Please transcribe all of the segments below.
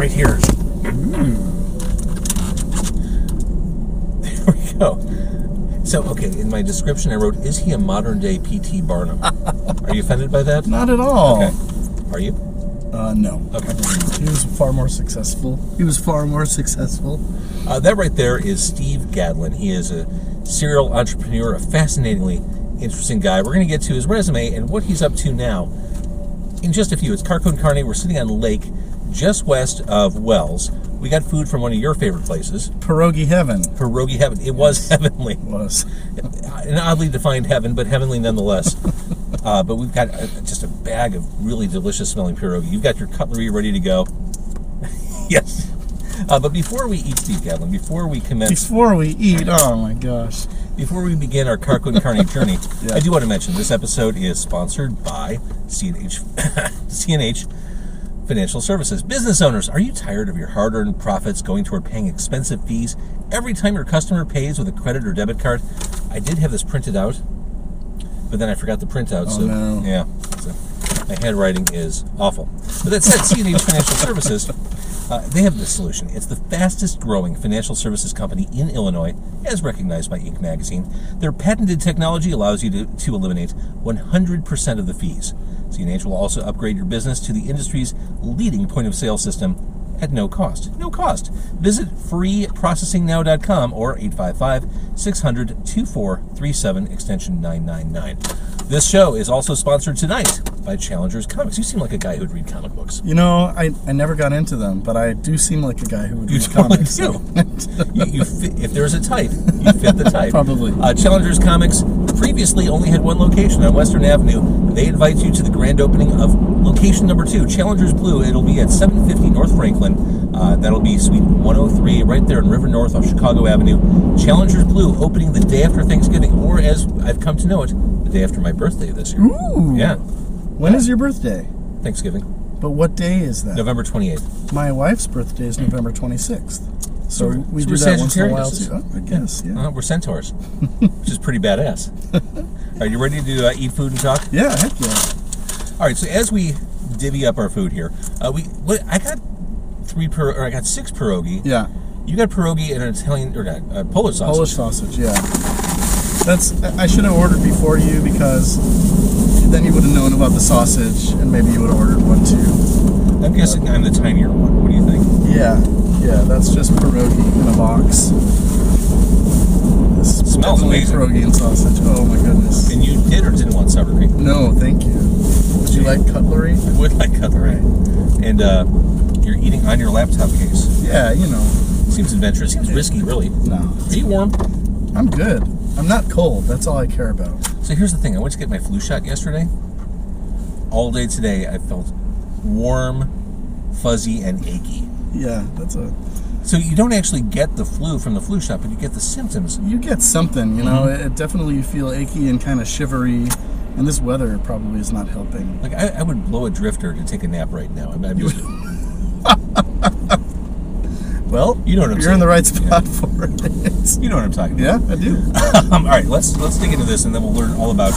right here. There we go. So, okay, in my description I wrote, is he a modern-day P.T. Barnum? Are you offended by that? Not at all. Okay. Are you? No. Okay. He was far more successful. That right there is Steve Gadlin. He is a serial entrepreneur, a fascinatingly interesting guy. We're going to get to his resume and what he's up to now in just a few. It's Carcon Carne. We're sitting on a lake just west of Wells. We got food from one of your favorite places. Pierogi heaven. Pierogi heaven. It was heavenly. It was. An oddly defined heaven, but heavenly nonetheless. But we've got just a bag of really delicious smelling pierogi. You've got your cutlery ready to go. Yes. But before we eat, Steve Gadlin, before we eat, oh my gosh. Before we begin our Carcon Carne journey, Yeah. I do want to mention this episode is sponsored by CNH Financial Services. Business owners, are you tired of your hard-earned profits going toward paying expensive fees every time your customer pays with a credit or debit card? I did have this printed out, but then I forgot the printout. Oh, no. Yeah, so my handwriting is awful. But that said, CNH Financial Services, they have this solution. It's the fastest growing financial services company in Illinois, as recognized by Inc. magazine. Their patented technology allows you to eliminate 100% of the fees. CNH will also upgrade your business to the industry's leading point-of-sale system at no cost. No cost. Visit freeprocessingnow.com or 855-600-2437, extension 999. This show is also sponsored tonight by Challengers Comics. You seem like a guy who would read comic books. You know, I never got into them, but I do seem like a guy who would read comics. You fit, if there's a type, you fit the type. Probably. Challengers Comics previously only had one location on Western Avenue. They invite you to the grand opening of location number 2, Challengers Blue. It'll be at 750 North Franklin. That'll be Suite 103 right there in River North off Chicago Avenue. Challengers Blue opening the day after Thanksgiving, or as I've come to know it, the day after my birthday this year. Ooh. Yeah. When is your birthday? Thanksgiving. But what day is that? November 28th. My wife's birthday is November 26th. So we do we're that once in a while Sagittariuses. too. Oh, I guess, yeah. We're centaurs, which is pretty badass. Are you ready to eat food and talk? Yeah, heck yeah. All right. So as we divvy up our food here, I got 6 pierogi. Yeah. You got pierogi and an Italian or not Polish sausage. Polish sausage, yeah. I should have ordered before you because then you would have known about the sausage and maybe you would have ordered one too. I'm guessing I'm the tinier one. What do you think? Yeah, that's just pierogi in a box. This Smells amazing. Pierogi and sausage. Oh my goodness. And you did or didn't want cutlery? No, thank you. Would you like cutlery? I would like cutlery. And you're eating on your laptop case. Yeah, you know. Seems adventurous. Seems risky, really. No. Are you warm? I'm good. I'm not cold. That's all I care about. So here's the thing. I went to get my flu shot yesterday. All day today, I felt warm, fuzzy, and achy. Yeah, that's a... So you don't actually get the flu from the flu shot, but you get the symptoms. You get something, you know. It definitely, you feel achy and kind of shivery. And this weather probably is not helping. Like, I would blow a drifter to take a nap right now. I'm just... Well, you know what I'm you're saying. in the right spot for it. You know what I'm talking about. Yeah, I do. All right, let's dig into this, and then we'll learn all about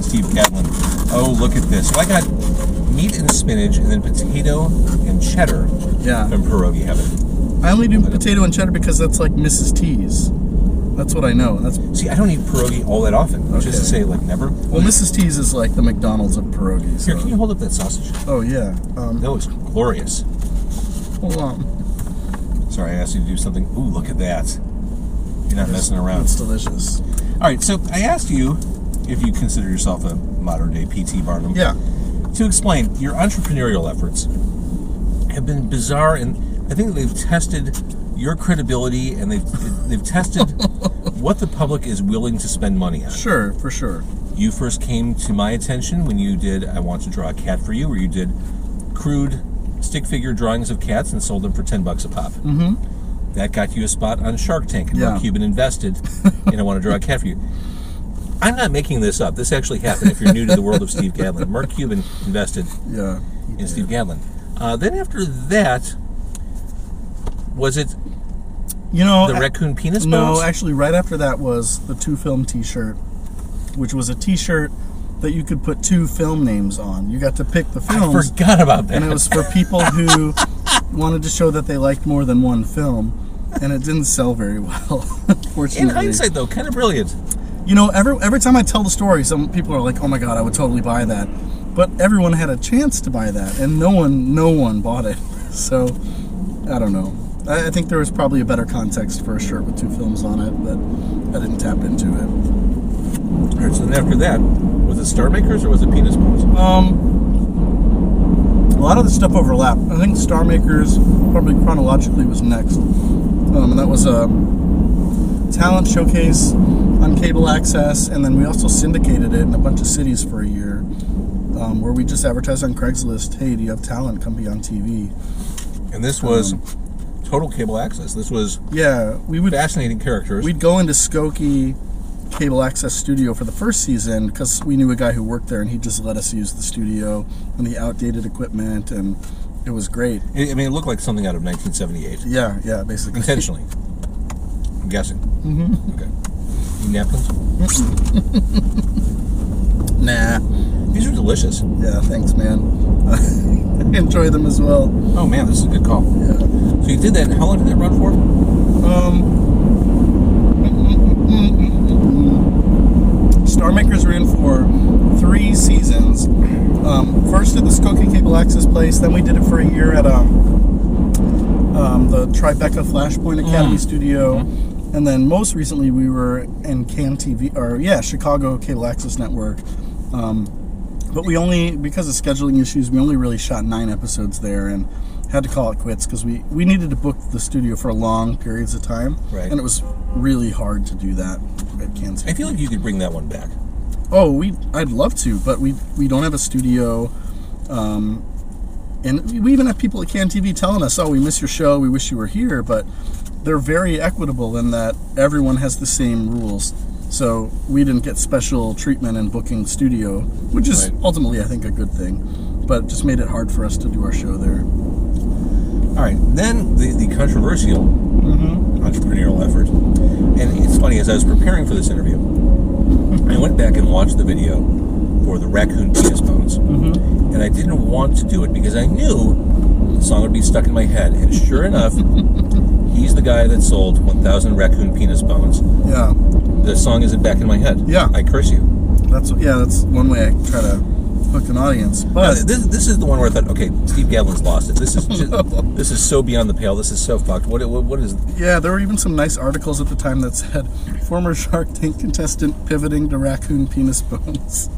Steve Gadlin. Oh, look at this. So I got meat and spinach, and then potato and cheddar from Pierogi Heaven. I only do potato and cheddar because that's like Mrs. T's. That's what I know. See, I don't eat pierogi all that often, which is to say, like, never. Well, Mrs. T's is like the McDonald's of pierogies. Here, can you hold up that sausage? Oh, yeah. That looks glorious. Hold on. Sorry, I asked you to do something. Ooh, look at that. You're not messing around. It's delicious. All right, so I asked you if you consider yourself a modern-day P.T. Barnum. Yeah. To explain, your entrepreneurial efforts have been bizarre, and I think they've tested your credibility, and they've tested what the public is willing to spend money on. Sure, for sure. You first came to my attention when you did I Want to Draw a Cat for You, where you did crude stick figure drawings of cats and sold them for $10 a pop. Mm-hmm. That got you a spot on Shark Tank, and Mark Cuban invested in I Want to Draw a Cat for You. I'm not making this up. This actually happened if you're new to the world of Steve Gadlin. Mark Cuban invested in Steve Gadlin. Then after that, was it the Raccoon Penis Bones? No, actually right after that was the 2 Film t-shirt, which was a t-shirt that you could put 2 film names on. You got to pick the films. I forgot about that. And it was for people who wanted to show that they liked more than one film, and it didn't sell very well, unfortunately. In hindsight, though, kind of brilliant. You know, every time I tell the story, some people are like, "Oh my God, I would totally buy that," but everyone had a chance to buy that, and no one bought it. So, I don't know. I think there was probably a better context for a shirt with 2 films on it, but I didn't tap into it. All right, so then after that, was it Star Makers or was it Penis Bones? A lot of the stuff overlapped. I think Star Makers probably chronologically was next, and that was a talent showcase on cable access, and then we also syndicated it in a bunch of cities for a year, where we just advertised on Craigslist, "Hey, do you have talent? Come be on TV." And this was total cable access. This was fascinating characters. We'd go into Skokie Cable Access Studio for the first season because we knew a guy who worked there, and he just let us use the studio and the outdated equipment, and it was great. I mean, it looked like something out of 1978. Yeah, basically. Intentionally, I'm guessing. Mm-hmm. Okay. Any napkins? Nah. These are delicious. Yeah, thanks, man. I enjoy them as well. Oh man, this is a good call. Yeah. So you did that. How long did that run for? Star Makers ran for 3 seasons. First at the Skokie Cable Access place, then we did it for a year at the Tribeca Flashpoint Academy Studio, and then most recently we were in Chicago Cable Access Network. But we only, because of scheduling issues, we only really shot 9 episodes there and had to call it quits because we needed to book the studio for long periods of time. Right. And it was really hard to do that at Kansas. I feel like you could bring that one back. Oh, I'd love to, but we don't have a studio. And we even have people at Can TV telling us, "Oh, we miss your show, we wish you were here," but they're very equitable in that everyone has the same rules. So we didn't get special treatment in booking studio, which is ultimately, I think, a good thing. But it just made it hard for us to do our show there. All right, then the controversial entrepreneurial effort. And it's funny, as I was preparing for this interview, I went back and watched the video for the Raccoon Penis Bones. And I didn't want to do it because I knew the song would be stuck in my head. And sure enough, he's the guy that sold 1,000 Raccoon Penis Bones. Yeah. The song isn't back in my head. Yeah. I curse you. That's one way I try to hook an audience. But this is the one where I thought, okay, Steve Gadlin's lost it. This is this is so beyond the pale. This is so fucked. What is? Yeah, there were even some nice articles at the time that said former Shark Tank contestant pivoting to Raccoon Penis Bones.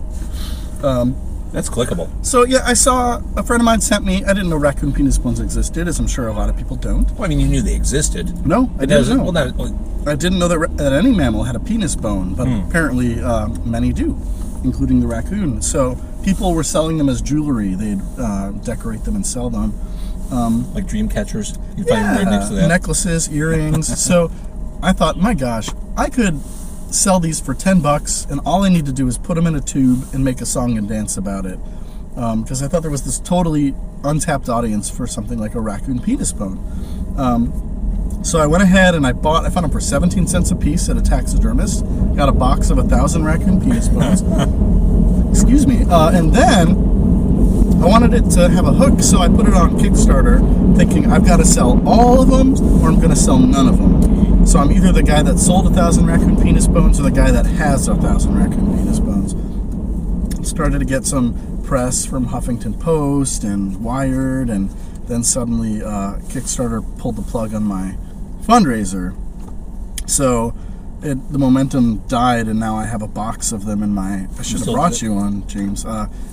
That's clickable. So yeah, I saw a friend of mine sent me. I didn't know Raccoon Penis Bones existed, as I'm sure a lot of people don't. Well, I mean, you knew they existed. No, I didn't know. Well, I didn't know that any mammal had a penis bone, but apparently many do, including the raccoon. So people were selling them as jewelry. They'd decorate them and sell them. Like dream catchers. You find them right next to that. Necklaces, earrings. So I thought, my gosh, I could sell these for $10, and all I need to do is put them in a tube and make a song and dance about it. Because I thought there was this totally untapped audience for something like a raccoon penis bone. So I went ahead and I found them for 17 cents a piece at a taxidermist. Got a box of 1,000 raccoon penis bones. Excuse me. And then I wanted it to have a hook, so I put it on Kickstarter, thinking I've got to sell all of them or I'm going to sell none of them. So I'm either the guy that sold 1,000 raccoon penis bones or the guy that has 1,000 raccoon penis bones. Started to get some press from Huffington Post and Wired, and then suddenly Kickstarter pulled the plug on my fundraiser. So the momentum died, and now I have a box of them in my... I should have brought you one, James.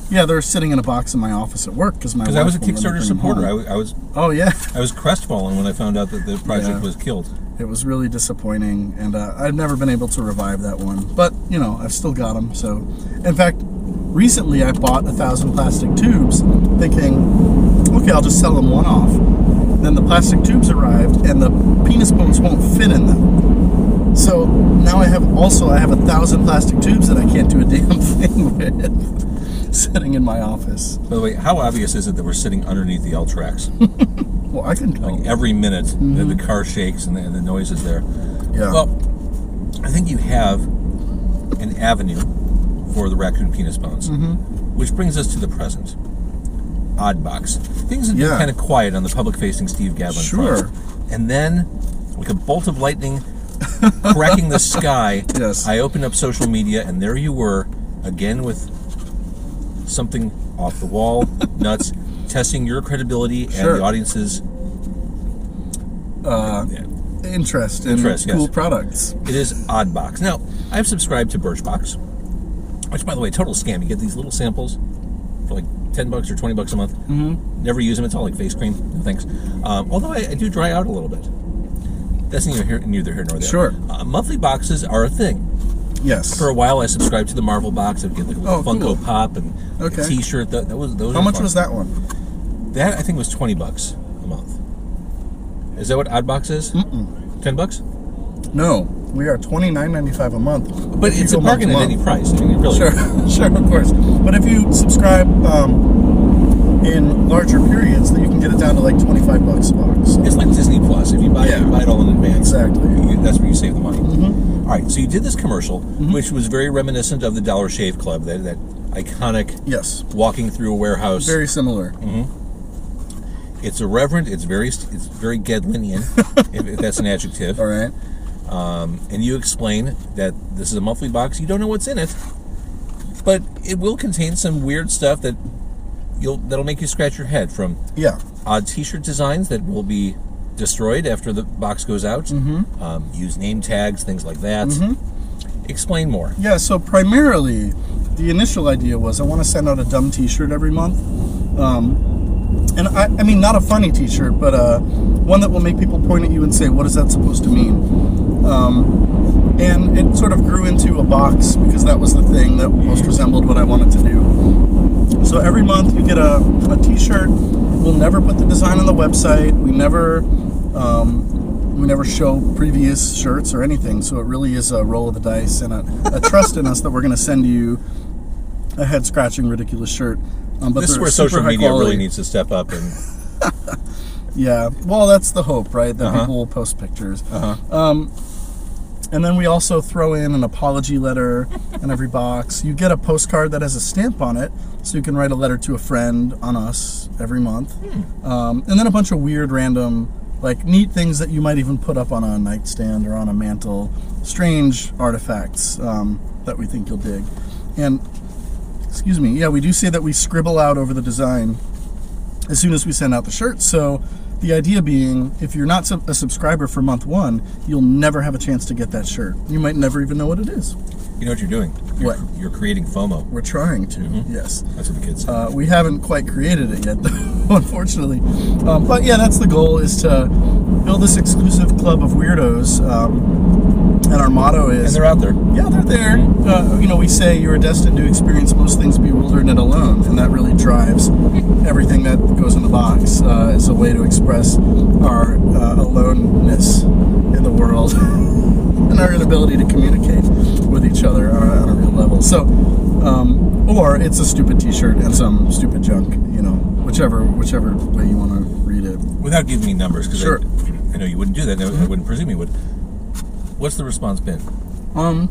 Yeah, they're sitting in a box in my office at work because I was a Kickstarter supporter. I was. Oh yeah. I was crestfallen when I found out that the project was killed. It was really disappointing, and I've never been able to revive that one. But you know, I've still got them. So, in fact, recently I bought 1,000 plastic tubes, thinking, okay, I'll just sell them one off. Then the plastic tubes arrived, and the penis bones won't fit in them. So now I have 1,000 plastic tubes that I can't do a damn thing with, sitting in my office. By the way, how obvious is it that we're sitting underneath the L-tracks? Well, I can tell. Like every minute, the car shakes and the noise is there. Yeah. Well, I think you have an avenue for the raccoon penis bones, which brings us to the present. Oddbox. Things have been kind of quiet on the public-facing Steve Gadlin front. And then, like a bolt of lightning cracking the sky, I opened up social media, and there you were, again with something off the wall, nuts, testing your credibility and the audience's interest in cool products. It is Oddbox. Now, I've subscribed to Birchbox, which, by the way, total scam. You get these little samples for like $10 or $20 a month. Mm-hmm. Never use them. It's all like face cream. No thanks. Although I do dry out a little bit. That's neither here nor there. Sure. Monthly boxes are a thing. Yes. For a while, I subscribed to the Marvel box. I'd get like a little Funko Pop and a T-shirt. Those How much was that one? That, I think, was $20 a month. Is that what Oddbox is? $10? No, we are $29.95 a month. But it's a bargain at any price. I mean, really. Sure, of course. But if you subscribe in larger periods, then you can get it down to like $25 a box. It's like Disney Plus. If you buy it, you buy it all in advance. Exactly. That's where you save the money. All right, so you did this commercial, which was very reminiscent of the Dollar Shave Club, that iconic walking through a warehouse. Very similar. It's irreverent. It's very Gadlinian, if that's an adjective. All right. And you explain that this is a monthly box. You don't know what's in it, but it will contain some weird stuff that'll make you scratch your head. From odd T-shirt designs that will be destroyed after the box goes out. Use name tags, things like that. Explain more. Yeah. So primarily, the initial idea was I want to send out a dumb T-shirt every month. And I mean, not a funny T-shirt, but one that will make people point at you and say, what is that supposed to mean? And it sort of grew into a box because that was the thing that most resembled what I wanted to do. So every month you get a T-shirt. We'll never put the design on the website. We never show previous shirts or anything. So it really is a roll of the dice and a trust in us that we're going to send you a head-scratching, ridiculous shirt. But this is where social media really needs to step up and. Yeah, well, that's the hope, right? That people will post pictures. And then we also throw in an apology letter in every box. You get a postcard that has a stamp on it, so you can write a letter to a friend on us every month. And then a bunch of weird, random, like neat things that you might even put up on a nightstand or on a mantle. Strange artifacts that we think you'll dig. And excuse me, we do say that we scribble out over the design as soon as we send out the shirt. So the idea being, if you're not a subscriber for month one, you'll never have a chance to get that shirt. You might never even know what it is. You know what you're doing? You're creating FOMO. We're trying to, yes. That's what the kids say. We haven't quite created it yet, though, unfortunately. But yeah, that's the goal, is to build this exclusive club of weirdos. And our motto is... And they're out there. Yeah, they're there. We say you're destined to experience most things bewildered and alone, and that really drives everything that goes in the box as a way to express our aloneness in the world and our inability to communicate with each other on a real level. So, or it's a stupid T-shirt and some stupid junk, whichever way you want to read it. Without giving me numbers, because I know you wouldn't do that. I wouldn't presume you would. What's the response been? Are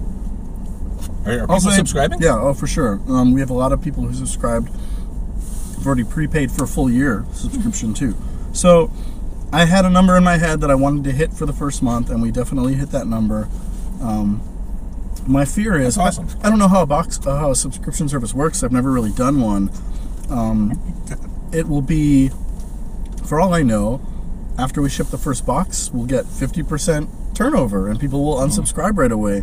people subscribing? Yeah, for sure. We have a lot of people who subscribed. We've already prepaid for a full year subscription too. So I had a number in my head that I wanted to hit for the first month, and we definitely hit that number. My fear is, that's awesome. I don't know how a subscription service works. I've never really done one. It will be, for all I know, after we ship the first box, we'll get 50% turnover, and people will unsubscribe right away.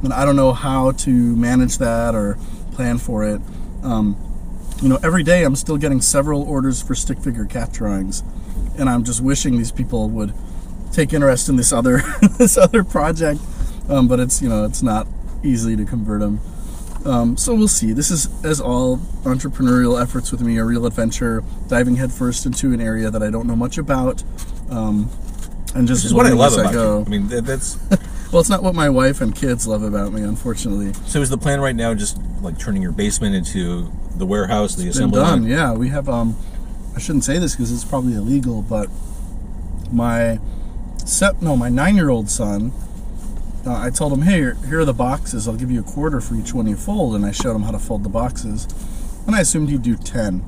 And I don't know how to manage that or plan for it. Every day I'm still getting several orders for stick figure cat drawings, and I'm just wishing these people would take interest in this other project. But it's not easy to convert them. So we'll see. This is, as all entrepreneurial efforts with me, a real adventure, diving headfirst into an area that I don't know much about. And just Which is what I love about you. I mean, that's... Well, it's not what my wife and kids love about me, unfortunately. So is the plan right now just like turning your basement into the warehouse, the assembly line? line? Yeah, we have, I shouldn't say this because it's probably illegal, but my 9-year-old son, I told him, hey, here are the boxes. I'll give you $0.25 for each one you fold. And I showed him how to fold the boxes. And I assumed he'd do 10.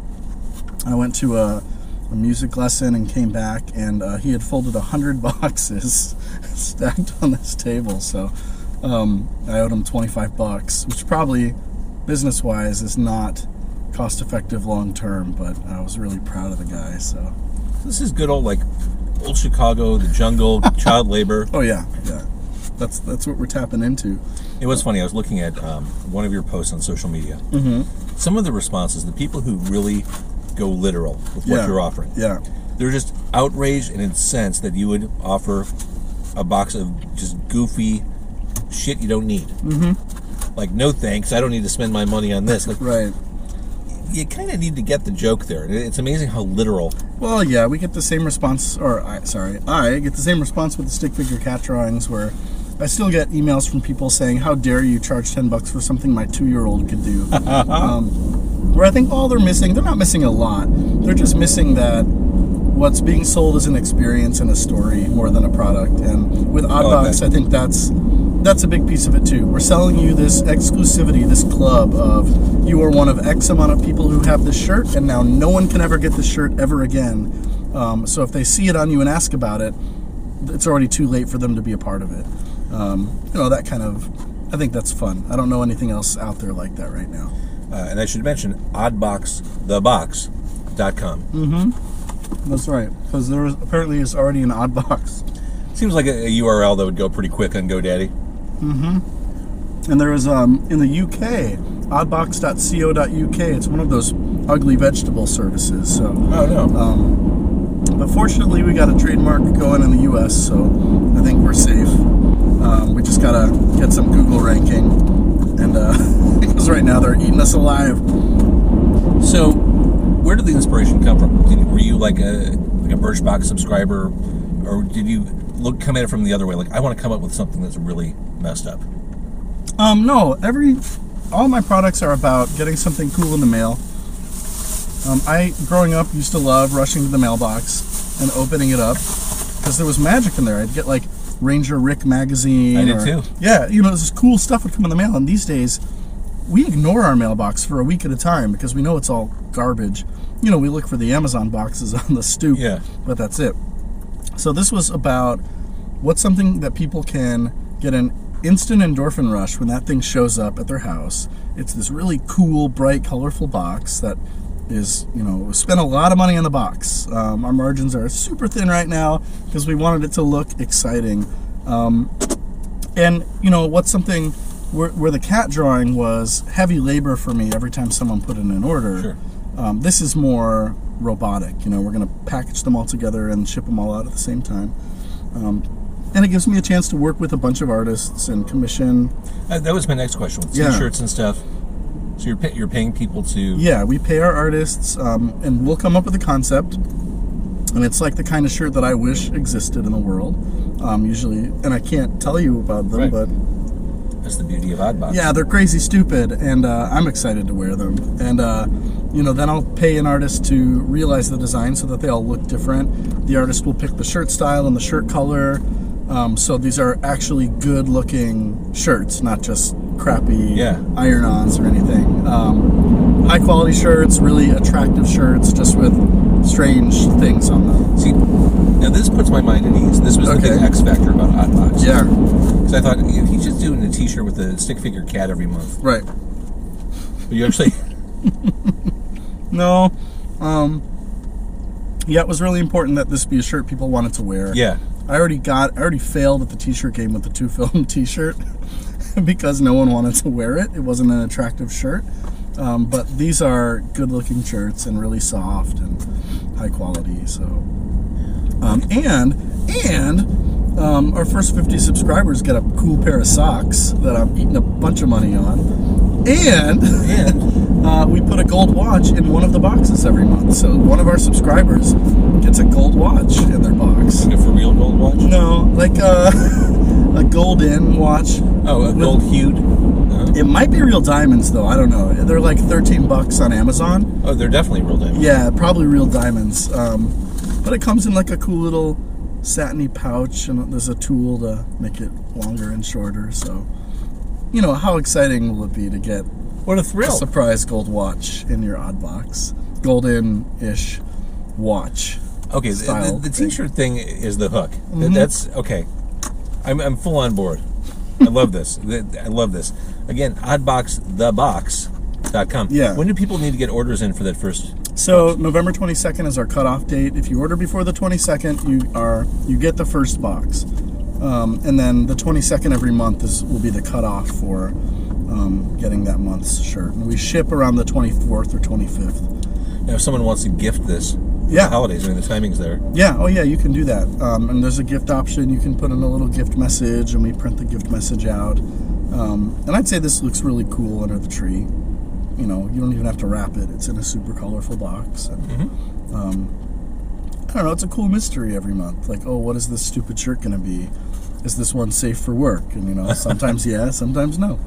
I went to a music lesson and came back, and he had folded 100 boxes stacked on this table. So I owed him $25, which probably business-wise is not cost-effective long-term, but I was really proud of the guy. So this is good old Chicago, the jungle, child labor. Oh yeah. That's what we're tapping into. It was funny. I was looking at one of your posts on social media. Mm-hmm. Some of the responses, the people who really go literal with what you're offering. Yeah. They're just outraged and incensed that you would offer a box of just goofy shit you don't need. Mm-hmm. Like, no thanks, I don't need to spend my money on this. Like, right. You kind of need to get the joke there. It's amazing how literal. Well, yeah, we get the same response, I get the same response with the stick figure cat drawings, where I still get emails from people saying, how dare you charge $10 for something my 2-year-old could do. Where I think all they're not missing a lot. They're just missing that what's being sold is an experience and a story more than a product. And with Oddbox, I think that's a big piece of it too. We're selling you this exclusivity, this club of you are one of X amount of people who have this shirt, and now no one can ever get this shirt ever again. So if they see it on you and ask about it, it's already too late for them to be a part of it. That kind of, I think that's fun. I don't know anything else out there like that right now. And I should mention oddboxthebox.com. Mm-hmm. That's right, because there apparently is already an Oddbox. Seems like a URL that would go pretty quick on GoDaddy. Mm-hmm. And there is, in the UK, oddbox.co.uk. It's one of those ugly vegetable services. So, oh, no. But fortunately, we got a trademark going in the US, so I think we're safe. We just got to get some Google ranking. And because right now they're eating us alive. So, where did the inspiration come from? Were you like a Birchbox subscriber, or did you come at it from the other way? Like, I want to come up with something that's really messed up. No. All my products are about getting something cool in the mail. I, growing up, used to love rushing to the mailbox and opening it up because there was magic in there. I'd get like Ranger Rick magazine. I did too. Yeah, this cool stuff would come in the mail. And these days, we ignore our mailbox for a week at a time because we know it's all garbage. We look for the Amazon boxes on the stoop, but that's it. So this was about what's something that people can get an instant endorphin rush when that thing shows up at their house. It's this really cool, bright, colorful box that is, we spent a lot of money on the box. Our margins are super thin right now because we wanted it to look exciting. And, what's something where the cat drawing was heavy labor for me every time someone put in an order. Sure. This is more robotic. We're going to package them all together and ship them all out at the same time. And it gives me a chance to work with a bunch of artists and commission. That was my next question, with t-shirts and stuff. So you're paying people to... Yeah, we pay our artists, and we'll come up with a concept. And it's like the kind of shirt that I wish existed in the world, usually. And I can't tell you about them, but... That's the beauty of Oddbox. Yeah, they're crazy stupid, and I'm excited to wear them. And, then I'll pay an artist to realize the design so that they all look different. The artist will pick the shirt style and the shirt color. So these are actually good-looking shirts, not just crappy iron-ons or anything. High-quality shirts, really attractive shirts, just with strange things on them. See, now this puts my mind at ease. This was the big X factor about Oddbox. Yeah. Because I thought, if he's just doing a t-shirt with a stick figure cat every month. Right. But you actually... No. It was really important that this be a shirt people wanted to wear. Yeah. I already failed at the t-shirt game with the two-film t-shirt because no one wanted to wear it. It wasn't an attractive shirt. But these are good-looking shirts and really soft and high quality. So, our first 50 subscribers get a cool pair of socks that I'm eating a bunch of money on. And we put a gold watch in one of the boxes every month. So one of our subscribers gets a gold watch in their box. Like a for real gold watch? No, like a golden watch. Oh, a gold hued? It might be real diamonds, though. I don't know. They're like $13 on Amazon. Oh, they're definitely real diamonds. Yeah, probably real diamonds. But it comes in like a cool little satiny pouch, and there's a tool to make it longer and shorter. So, how exciting will it be to get what a thrill! A surprise gold watch in your Oddbox? golden-ish watch. Okay, the T-shirt thing is the hook. That's okay. I'm full on board. I love this. I love this. Again, oddboxthebox.com. Yeah. When do people need to get orders in for that first? So box? November 22nd is our cutoff date. If you order before the 22nd, you get the first box, and then the 22nd every month will be the cutoff for getting that month's shirt. And we ship around the 24th or 25th. Now, if someone wants to gift this, yeah, the holidays, I mean, the timing's there. Yeah, oh yeah, you can do that. And there's a gift option. You can put in a little gift message, and we print the gift message out. And I'd say this looks really cool under the tree. You know, you don't even have to wrap it. It's in a super colorful box. And, I don't know, it's a cool mystery every month. Like, oh, what is this stupid shirt going to be? Is this one safe for work? And, you know, sometimes yeah, sometimes no.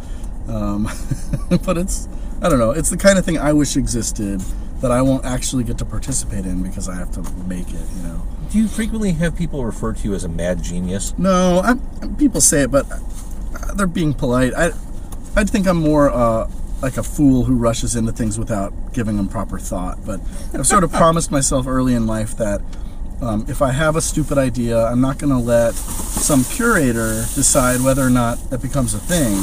But it's, I don't know, it's the kind of thing I wish existed that I won't actually get to participate in because I have to make it, you know. Do you frequently have people refer to you as a mad genius? No, people say it, but they're being polite. I'd think I'm more like a fool who rushes into things without giving them proper thought. But I've sort of promised myself early in life that if I have a stupid idea, I'm not going to let some curator decide whether or not that becomes a thing.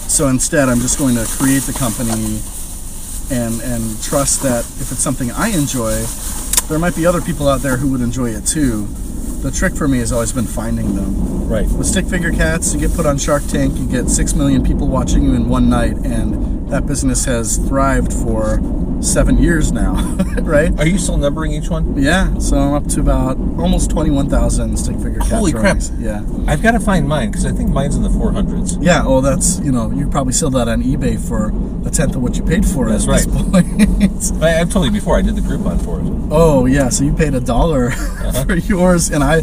So instead, I'm just going to create the company and trust that if it's something I enjoy, there might be other people out there who would enjoy it too. The trick for me has always been finding them. Right. With Stick Figure Cats, you get put on Shark Tank, you get 6 million people watching you in one night, and that business has thrived for 7 years now, right? Are you still numbering each one? Yeah, so I'm up to about almost 21,000 Stick Figure Cats. Holy crap. Yeah. I've got to find mine, because I think mine's in the 400s. Yeah, well, that's, you know, you probably sell that on eBay for a tenth of what you paid for it. That's at right. This point. I've told you before, I did the Groupon for it. Oh, yeah, so you paid $1 for yours, and I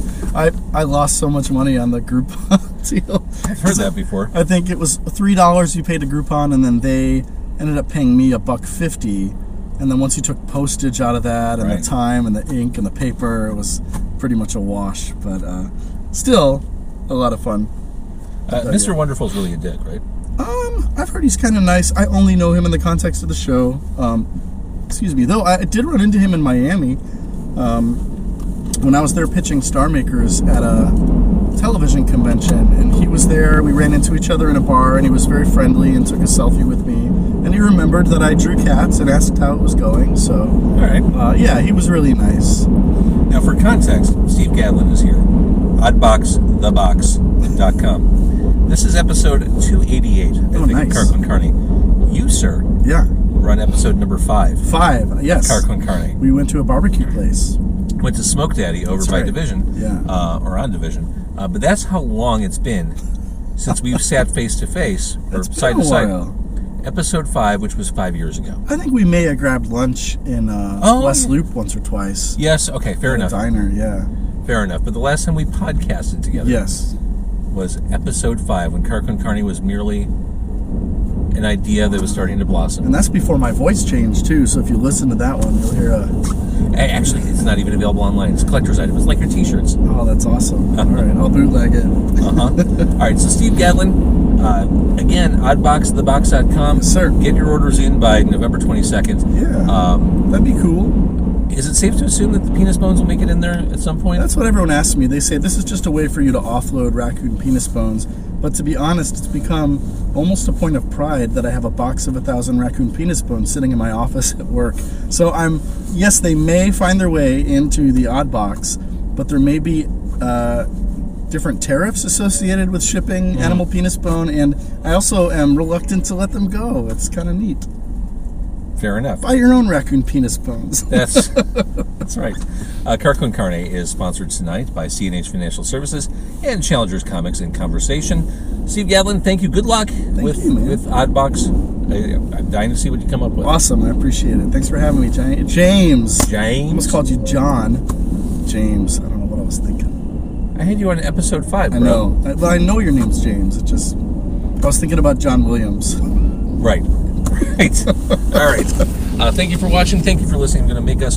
lost so much money on the Groupon deal. I've heard that before. I think it was $3 you paid to Groupon, and then they ended up paying me $1.50. And then once you took postage out of that, and the time, and the ink, and the paper, it was pretty much a wash. But still, a lot of fun. Mr. Wonderful's really a dick, right? I've heard he's kind of nice. I only know him in the context of the show. Excuse me. Though I did run into him in Miami when I was there pitching Star Makers at a television convention, and he was there. We ran into each other in a bar, and he was very friendly and took a selfie with me. And he remembered that I drew cats and asked how it was going. So, all right. Yeah, he was really nice. Now, for context, Steve Gadlin is here. Oddboxthebox.com. This is episode 288. Oh, nice. Car Con Carne. You, sir, were on episode number 5. 5, yes. Car Con Carne. We went to a barbecue place. Went to Smoke Daddy over by Division. Yeah. Or on Division. But that's how long it's been since we've sat face to face or side to side. Episode 5, which was 5 years ago. I think we may have grabbed lunch in West Loop once or twice. Yes, okay, fair enough. Diner, yeah. Fair enough. But the last time we podcasted together was episode 5, when Car Con Carne was merely an idea that was starting to blossom. And that's before my voice changed, too, so if you listen to that one, you'll hear a... Actually, it's not even available online. It's a collector's item. It's like your t-shirts. Oh, that's awesome. All right, I'll bootleg it. All right, so Steve Gadlin, again, oddboxthebox.com. Yes, sir. Get your orders in by November 22nd. Yeah, that'd be cool. Is it safe to assume that the penis bones will make it in there at some point? That's what everyone asks me. They say this is just a way for you to offload Raccoon Penis Bones. But to be honest, it's become almost a point of pride that I have a box of 1,000 Raccoon Penis Bones sitting in my office at work. So yes, they may find their way into the Oddbox, but there may be different tariffs associated with shipping animal penis bone, and I also am reluctant to let them go. It's kind of neat. Fair enough. Buy your own Raccoon Penis Bones. That's right. Car Con Carne is sponsored tonight by C&H Financial Services and Challengers Comics and Conversation. Steve Gadlin, thank you. Good luck with Oddbox. I'm dying to see what you come up with. Awesome. I appreciate it. Thanks for having me, James. I almost called you John. James. I don't know what I was thinking. I had you on episode 5, bro. I know. But I know your name's James. I was thinking about John Williams. Right. Right. All right. Thank you for watching. Thank you for listening. I'm going to make us